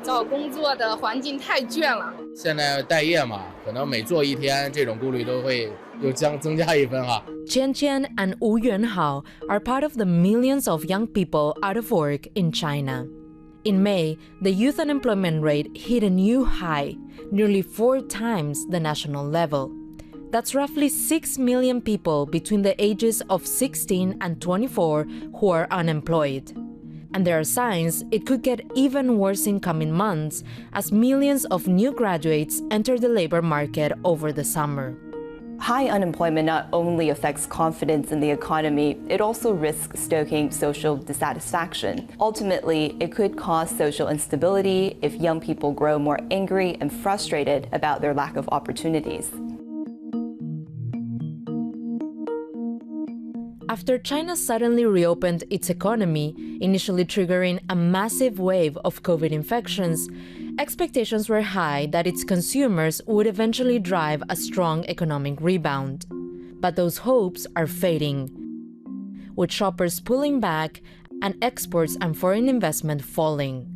找工作的环境太卷了。现在待业嘛，可能每做一天，这种顾虑都会又增加一分哈。Qian Qian and Wu Yuanhao are part of the millions of young people out of work in China. In May, the youth unemployment rate hit a new high, nearly 4 times the national level. That's roughly 6 million people between the ages of 16 and 24 who are unemployed. And there are signs it could get even worse in coming months as millions of new graduates enter the labor market over the summer. High unemployment not only affects confidence in the economy, it also risks stoking social dissatisfaction. Ultimately, it could cause social instability if young people grow more angry and frustrated about their lack of opportunities. After China suddenly reopened its economy, initially triggering a massive wave of COVID infections, expectations were high that its consumers would eventually drive a strong economic rebound. But those hopes are fading, with shoppers pulling back and exports and foreign investment falling.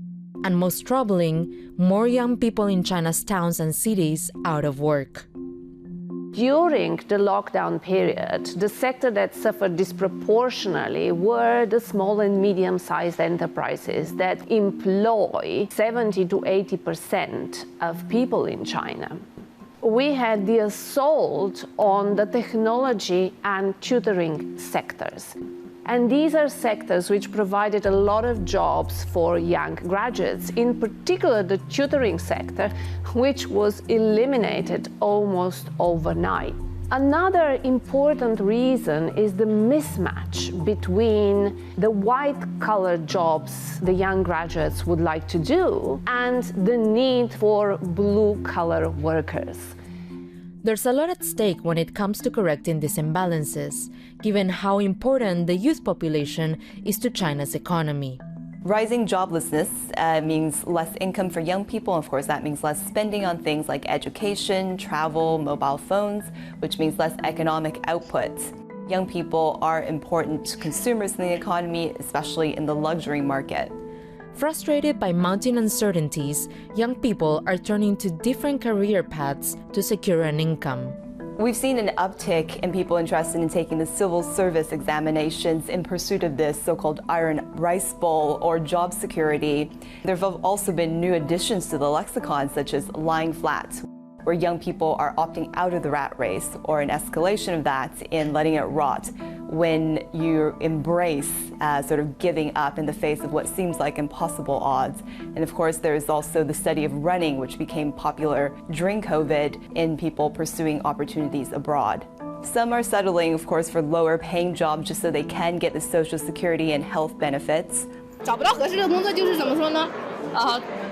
And most troubling, more young people in China's towns and cities out of work. During the lockdown period, the sector that suffered disproportionately were the small and medium-sized enterprises that employ 70 to 80% of people in China. We had the assault on the technology and tutoring sectors. And these are sectors which provided a lot of jobs for young graduates, in particular the tutoring sector, which was eliminated almost overnight. Another important reason is the mismatch between the white-collar jobs the young graduates would like to do and the need for blue-collar workers. There's a lot at stake when it comes to correcting these imbalances, given how important the youth population is to China's economy. Rising joblessness means less income for young people. Of course, that means less spending on things like education, travel, mobile phones, which means less economic output. Young people are important consumers in the economy, especially in the luxury market. Frustrated by mounting uncertainties, young people are turning to different career paths to secure an income. We've seen an uptick in people interested in taking the civil service examinations in pursuit of this so-called iron rice bowl or job security. There have also been new additions to the lexicon, such as lying flat, where young people are opting out of the rat race, or an escalation of that in letting it rot, when you embrace sort of giving up in the face of what seems like impossible odds. And of course, there is also the study of running, which became popular during COVID in people pursuing opportunities abroad. Some are settling, of course, for lower paying jobs just so they can get the Social Security and health benefits. 找不到合适的工作就是怎么说呢？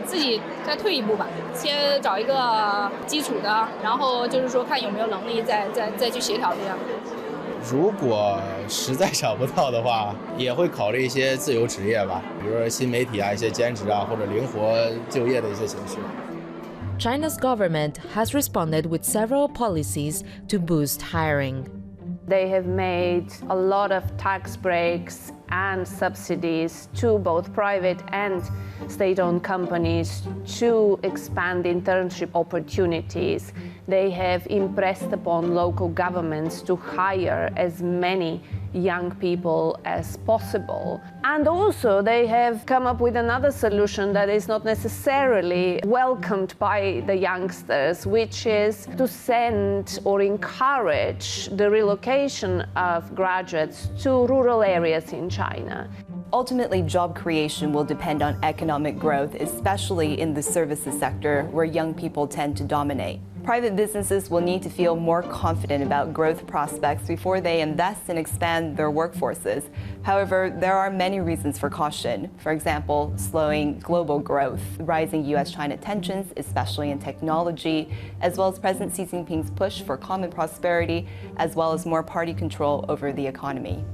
自己再退一步吧，先找一个基础的，然后就是说看有没有能力再去协调这样。如果实在找不到的话，也会考虑一些自由职业吧，比如说新媒体啊、一些兼职啊，或者灵活就业的一些形式。China's government has responded with several policies to boost hiring. They have made a lot of tax breaks and subsidies to both private and state-owned companies to expand internship opportunities. They have impressed upon local governments to hire as many young people as possible. And also they have come up with another solution that is not necessarily welcomed by the youngsters, which is to send or encourage the relocation of graduates to rural areas in China. Ultimately, job creation will depend on economic growth, especially in the services sector, where young people tend to dominate. Private businesses will need to feel more confident about growth prospects before they invest and expand their workforces. However, there are many reasons for caution. For example, slowing global growth, rising US-China tensions, especially in technology, as well as President Xi Jinping's push for common prosperity, as well as more party control over the economy.